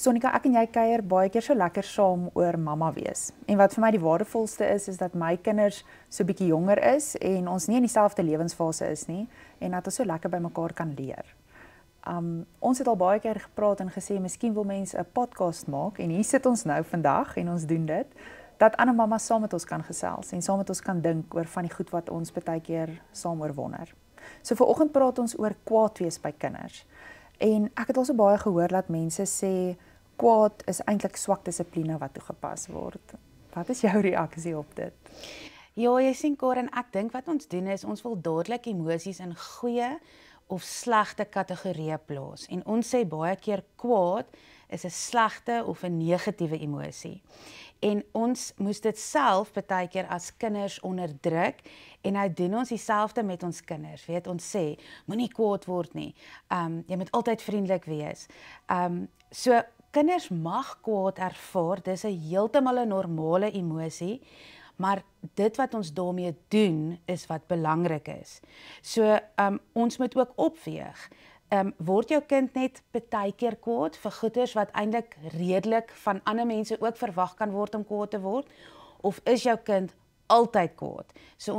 Sonika, ek en jy kuier baie keer so lekker saam oor mamma wees. En wat vir my die waardevolste is dat my kinders so bietjie jonger is en ons nie in dieselfde lewensfase is nie en dat ons so lekker by mekaar kan leer. Ons het al baie keer gepraat en gesê miskien wil mense 'n podcast maak en hier sit ons nou vandag en ons doen dit dat ander mammas saam met ons kan gesels en saam met ons kan dink oor van die goed wat ons baie keer saam oor wonder. So vanoggend praat ons oor kwaad wees by kinders. En ek het al so baie gehoor dat mense sê kwaad is eintlik swak dissipline wat toegepas word. Wat is jou reaksie op dit? Ja, jy sien Karen, ek dink wat ons doen is ons wil dadelik emosies in goeie of slegte kategorieë plaas. En ons sê baie keer kwaad is 'n slegte of 'n negatiewe emosie. En ons moes dit self baie keer as kinders onderdruk en nou doen ons dieselfde met ons kinders. Weet, ons sê moenie kwaad word nie. Jy moet altyd vriendelik wees. So kinders mag kwaad ervaar, dis 'n heeltemal 'n normale emosie, maar dit wat ons daarmee doen is wat belangrik is. So ons moet ook opweeg. Word jou kind net baie keer kwaad vir goeders wat eintlik redelik van ander mense ook verwag kan word om kwaad te word, of is jou kind altyd kwaad? So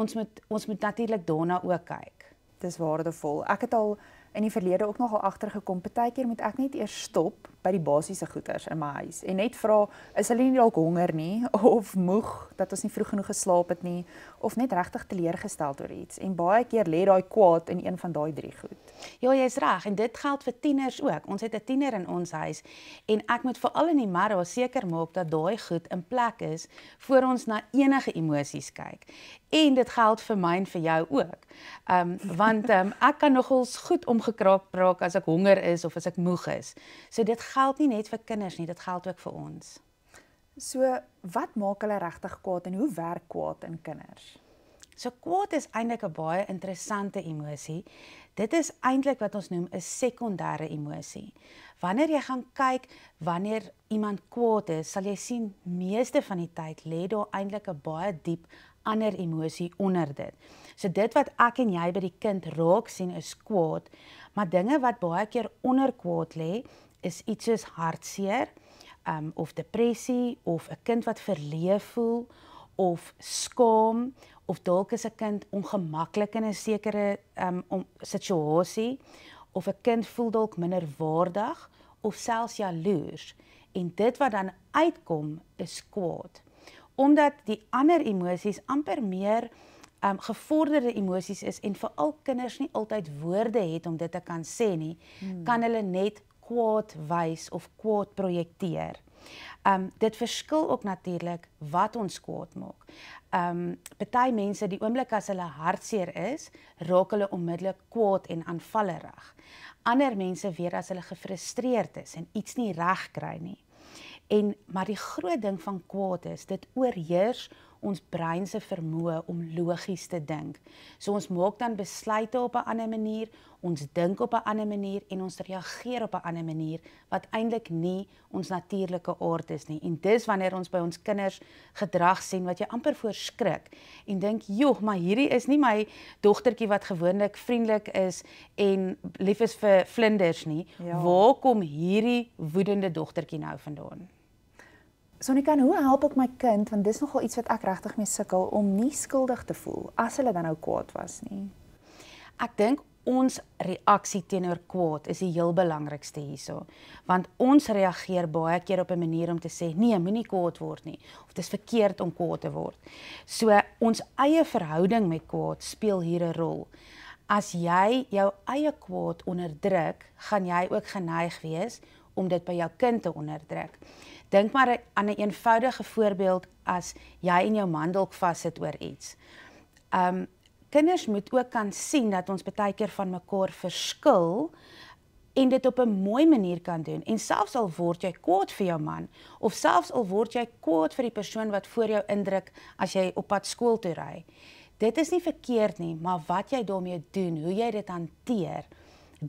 ons moet natuurlik daarna ook kyk. Dis waardevol. Ek het al in die verlede ook nogal agtergekom, baie keer moet ek net eers stop by die basiese goeders in my huis en net vra, is hulle nie dalk honger nie of moeg dat ons nie vroeg genoeg geslaap het nie of net regtig teleurgestel oor iets en baie keer lê daai kwaad in een van daai 3 goed. Ja, jy's reg en dit geld vir tieners ook. Ons het 'n tiener in ons huis en ek moet veral in die middag seker maak dat daai goed in plek is voor ons na enige emosies kyk. En dit geld vir my en vir jou ook. Want ek kan nogals goed omgekraak raak as ek honger is of as ek moeg is. So dit geld nie net vir kinders nie, dit geld ook vir ons. So wat maak hulle regtig kwaad en hoe werk kwaad in kinders? So kwaad is eintlik 'n baie interessante emosie. Dit is eintlik wat ons noem 'n sekondêre emosie. Wanneer jy gaan kyk wanneer iemand kwaad is, sal jy sien meeste van die tyd lê daar eintlik 'n baie diep ander emosie onder dit. So dit wat ek en jy by die kind raak sien is kwaad, maar dinge wat baie keer onder kwaad lê, is iets soos hartseer, of depressie, of 'n kind wat verleë voel, of skaam, of dalk is 'n kind ongemaklik in 'n sekere situasie, of 'n kind voel dalk minderwaardig, of selfs jaloers. En dit wat dan uitkom is kwaad. Omdat die ander emosies amper meer gevorderde emosies is en veral kinders nie altyd woorde het om dit te kan sê nie, kan hulle net kwaad wys of kwaad projekteer. Dit verskil ook natuurlik wat ons kwaad maak. Party mense, die oomblik as hulle hartseer is, raak hulle onmiddellik kwaad en aanvallerig. Ander mense weer as hulle gefrustreerd is en iets nie reg kry nie. Maar die groot ding van kwaad is, dit oorheers ons brein se vermoë om logies te dink. So ons maak dan besluite op 'n ander manier, ons dink op 'n ander manier en ons reageer op 'n ander manier wat eintlik nie ons natuurlike aard is nie. En dis wanneer ons by ons kinders gedrag sien wat jy amper voor skrik en dink, "Joh, maar hierdie is nie my dogtertjie wat gewoonlik vriendelik is en lief is vir vlinders nie. Ja. Waar kom hierdie woedende dogtertjie nou vandaan?" Sonika, hoe help ek my kind, want dis nogal iets wat ek regtig mee sukkel, om nie skuldig te voel, as hulle dan nou kwaad was nie? Ek dink ons reaksie teenoor kwaad is die heel belangrikste hierso. Want ons reageer baie keer op 'n manier om te sê, nee, moenie kwaad word nie, of dit is verkeerd om kwaad te word. So ons eie verhouding met kwaad speel hier 'n rol. As jy jou eie kwaad onderdruk, gaan jy ook geneig wees om dit by jou kind te onderdruk. Dink maar aan 'n eenvoudige voorbeeld as jy en jou man dalk vassit oor iets. Kinders moet ook kan sien dat ons baie keer van mekaar verskil en dit op 'n mooi manier kan doen. En selfs al word jy kwaad vir jou man, of selfs al word jy kwaad vir die persoon wat voor jou indruk as jy op pad skool toe ry. Dit is nie verkeerd nie, maar wat jy daarmee doen, hoe jy dit hanteer,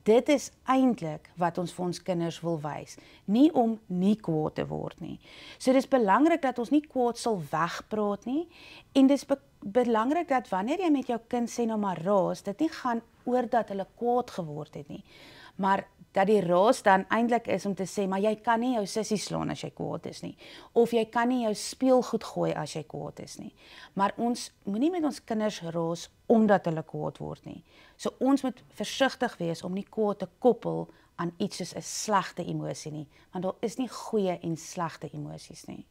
dit is eintlik wat ons vir ons kinders wil wys. Nie om nie kwaad te word nie. So dis belangrik dat ons nie kwaad sal wegpraat nie. En dis belangrik dat wanneer jy met jou kind sê nou maar raas, dit nie gaan oordat hulle kwaad geword het nie. Maar dat die raas dan eintlik is om te sê, maar jy kan nie jou sussie slaan as jy kwaad is nie. Of jy kan nie jou speelgoed gooi as jy kwaad is nie. Maar ons moenie met ons kinders raas omdat hulle kwaad word nie. So ons moet versigtig wees om nie kwaad te koppel aan iets soos 'n slegte emosie nie, want daar is nie goeie en slegte emosies nie.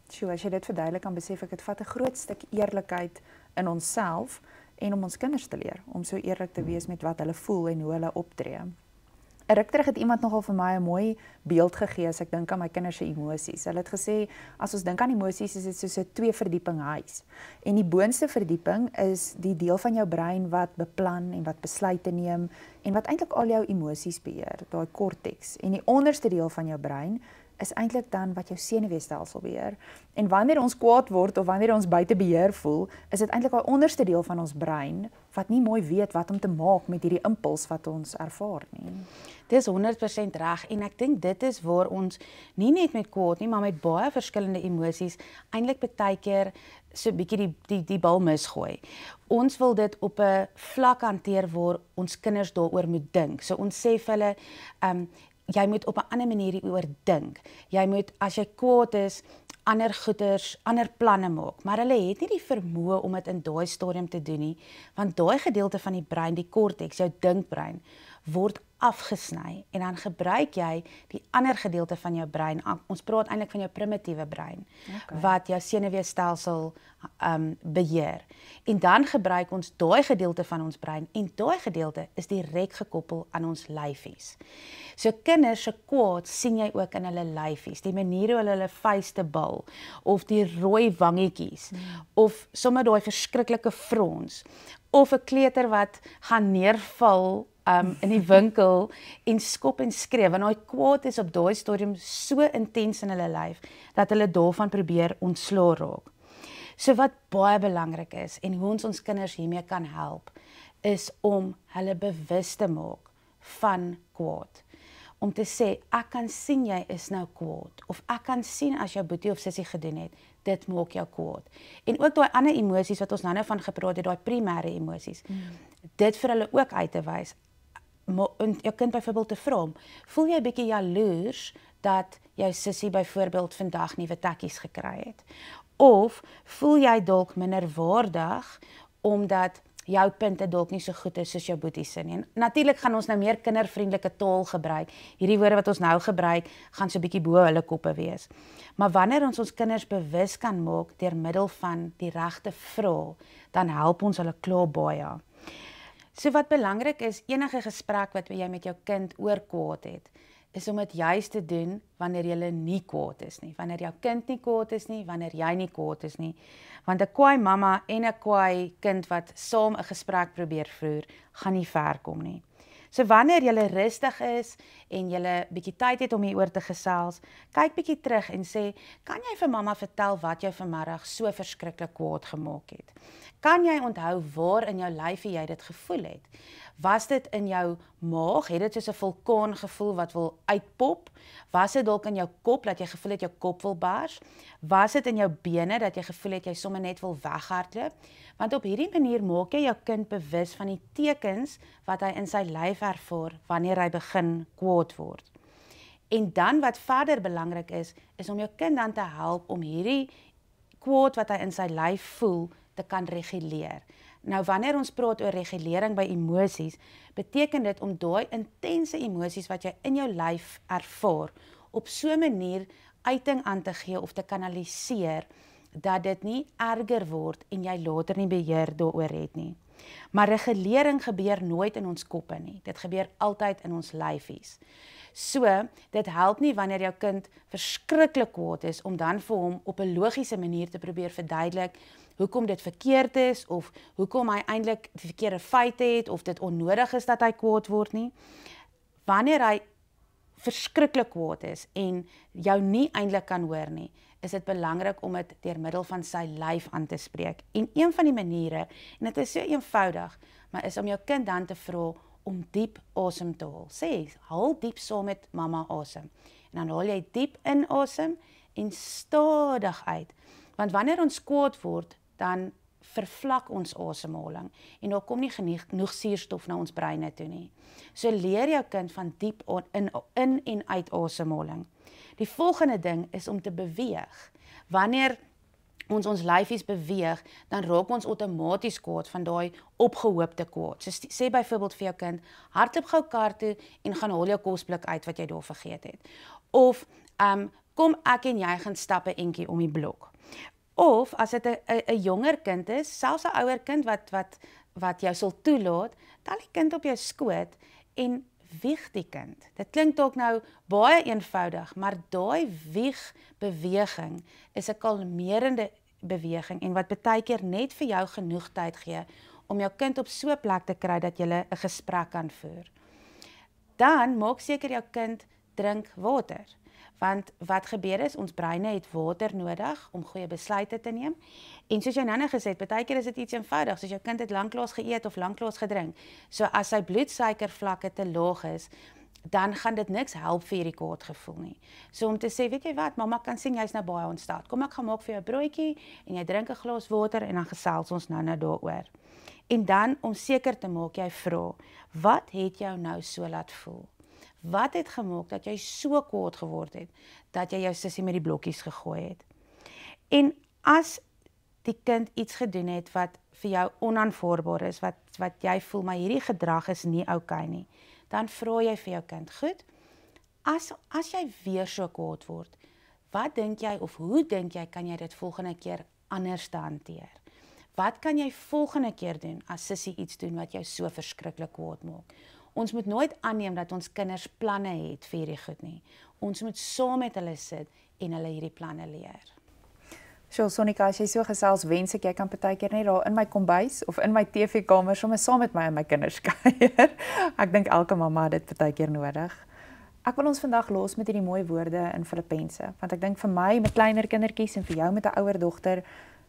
So as jy dit verduidelik, kan besef ek dit vat 'n groot stuk eerlikheid in onsself en om ons kinders te leer om so eerlik te wees met wat hulle voel en hoe hulle optree. 'n Ruk terug het iemand nogal vir my 'n mooi beeld gegee as ek dink aan my kinders se emosies. Hulle het gesê as ons dink aan emosies is dit soos 'n 2-verdieping huis. En die boonste verdieping is die deel van jou brein wat beplan en wat besluite neem en wat eintlik al jou emosies beheer, daai korteks. En die onderste deel van jou brein is eintlik dan wat jou senuweestelsel beheer. En wanneer ons kwaad word of wanneer ons buite beheer voel, is dit eintlik daai onderste deel van ons brein wat nie mooi weet wat om te maak met hierdie impuls wat ons ervaar nie. Dis 100% reg en ek dink dit is waar ons nie net met kwaad nie, maar met baie verskillende emosies eintlik baie keer so 'n bietjie die bal misgooi. Ons wil dit op 'n vlak hanteer waar ons kinders daaroor moet dink. So ons sê vir hulle jy moet op 'n ander manier hieroor dink. Jy moet as jy kwaad is, ander planne maak, maar hulle het nie die vermoë om dit in daai stadium te doen nie, want daai gedeelte van die brein, die korteks, jou dinkbrein, word afgesny en dan gebruik jy die ander gedeelte van jou brein. Ons praat eintlik van jou primitiewe brein, wat jou senuweestelsel beheer. En dan gebruik ons daai gedeelte van ons brein en daai gedeelte is direk gekoppel aan ons lyfies. So kinders se kwaad sien jy ook in hulle lyfies, die manier hoe hulle vuiste bal of die rooi wangetjies of sommer daai verskriklike frons of 'n kleuter wat gaan neerval in die winkel en skop en skree, want daai kwaad is op daai stadium so intens in hulle lyf dat hulle daarvan probeer ontslaa raak. So wat baie belangrik is en hoe ons kinders hiermee kan help, is om hulle bewus te maak van kwaad. Om te sê, ek kan sien jy is nou kwaad, of ek kan sien as jou boetie of sussie gedoen het, dit maak jou kwaad. En ook daai ander emosies wat ons nou van gepraat het, daai primêre emosies, dit vir hulle ook uit te wys. En jou kind byvoorbeeld te vra, voel jy 'n bietjie jaloers dat jou sussie byvoorbeeld vandag nuwe tekkies gekry het? Of voel jy dalk minderwaardig omdat jou punte dalk nie so goed is soos jou boetie se nie? Natuurlik gaan ons nou meer kindervriendelike taal gebruik. Hierdie woorde wat ons nou gebruik, gaan so 'n bietjie bo hulle koppe wees. Maar wanneer ons kinders bewus kan maak deur middel van die regte vrae, dan help ons hulle klaar baie. So wat belangrik is, enige gesprek wat jy met jou kind oor kwaad het, is om dit juist te doen wanneer jy nie kwaad is nie. Wanneer jou kind nie kwaad is nie, wanneer jy nie kwaad is nie. Want 'n kwaai mamma en 'n kwaai kind wat saam 'n gesprek probeer voer, gaan nie ver kom nie. So wanneer jy rustig is en jy bietjie tyd het om hieroor te gesels, kyk bietjie terug en sê, kan jy vir mamma vertel wat jou vanmiddag so verskriklik kwaad gemaak het? Kan jy onthou waar in jou lyfie jy dit gevoel het? Was dit in jou maag? Het dit soos 'n vulkaan gevoel wat wil uitpop? Was dit dalk in jou kop dat jy gevoel het jou kop wil bars? Was dit in jou bene dat jy gevoel het jy sommer net wil weghardloop? Want op hierdie manier maak jy jou kind bewus van die tekens wat hy in sy lyf ervaar wanneer hy begin kwaad word. En dan wat verder belangrik is om jou kind dan te help om hierdie kwaad wat hy in sy lyf voel te kan reguleer. Nou wanneer ons praat oor regulering by emosies, beteken dit om daai intense emosies wat jy in jou lyf ervaar, op so 'n manier uiting aan te gee of te kanaliseer, dat dit nie erger word en jy later nie beheer daaroor het nie. Maar regulering gebeur nooit in ons koppe nie, dit gebeur altyd in ons lyfies. So, dit help nie wanneer jou kind verskriklik kwaad is, om dan vir hom op 'n logiese manier te probeer verduidelik, hoekom dit verkeerd is, of hoekom hy eintlik die verkeerde feite het, of dit onnodig is dat hy kwaad word nie. Wanneer hy verskriklik kwaad is, en jou nie eintlik kan hoor nie, is dit belangrik om dit deur middel van sy lyf aan te spreek. En een van die maniere, en dit is so eenvoudig, maar is om jou kind dan te vra, om diep asem te haal. Sê, haal diep saam met mamma asem. En dan haal jy diep in asem, en stadig uit. Want wanneer ons kwaad word, dan vervlak ons asemhaling en daar kom nie genoeg suurstof na ons breine toe nie. So leer jou kind van diep in en uit asemhaling. Die volgende ding is om te beweeg. Wanneer ons lyfies beweeg, dan raak ons outomaties kwaad van daai opgehoopte kwaad. So sê byvoorbeeld vir jou kind, hardloop gou kar toe en gaan haal jou kosblik uit wat jy daar vergeet het. Of kom ek en jy gaan stap 'n entjie om die blok. Of as dit 'n jonger kind is, selfs 'n ouer kind wat jou sal toelaat, tel die kind op jou skoot en wieg die kind. Dit klink dalk nou baie eenvoudig, maar daai wiegbeweging is 'n kalmerende beweging en wat baie keer net vir jou genoeg tyd gee om jou kind op so 'n plek te kry dat jy 'n gesprek kan voer. Dan maak seker jou kind drink water. Want wat gebeur is, ons breine het water nodig om goeie besluite te neem. En soos jy nou gesê het, baie keer is dit iets eenvoudig, soos jou kind het lanklaas geëet of lanklaas gedrink. So as sy bloedsuikervlakke te laag is, dan gaan dit niks help vir hierdie kwaad gevoel nie. So om te sê, weet jy wat, mamma kan sien jy's nou baie ontstel. Kom ek gaan maak vir jou 'n broodjie en jy drink 'n glas water en dan gesels ons nou daaroor. En dan om seker te maak jy vra, wat het jou nou so laat voel? Wat het gemaak dat jy so kwaad geword het, dat jy jou sussie met die blokkies gegooi het? En as die kind iets gedoen het wat vir jou onaanvaarbaar is, wat jy voel, maar hierdie gedrag is nie oukei nie, dan vra jy vir jou kind, goed, as jy weer so kwaad word, wat dink jy of hoe dink jy kan jy dit volgende keer anders te hanteer? Wat kan jy volgende keer doen as sussie iets doen wat jou so verskriklik kwaad maak? Ons moet nooit aanneem dat ons kinders planne het vir hierdie goed nie. Ons moet saam met hulle sit en hulle hierdie planne leer. Sjoe, Sonika, as jy so gesels, wens ek jy kan partykeer net daar in my kombuis of in my TV-kamer sommer saam met my en my kinders kuier. Ek dink elke mamma het dit partykeer nodig. Ek wil ons vandag los met hierdie mooi woorde in Filippense, want ek dink vir my met kleiner kindertjies en vir jou met 'n ouer dogter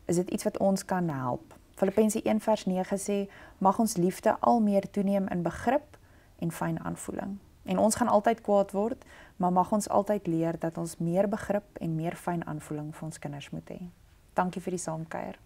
is dit iets wat ons kan help. Filippense 1:9 sê, mag ons liefde al meer toeneem in begrip en fyn aanvoeling. En ons gaan altyd kwaad word, maar mag ons altyd leer dat ons meer begrip en meer fyn aanvoeling vir ons kinders moet hê. Dankie vir die saamkuier.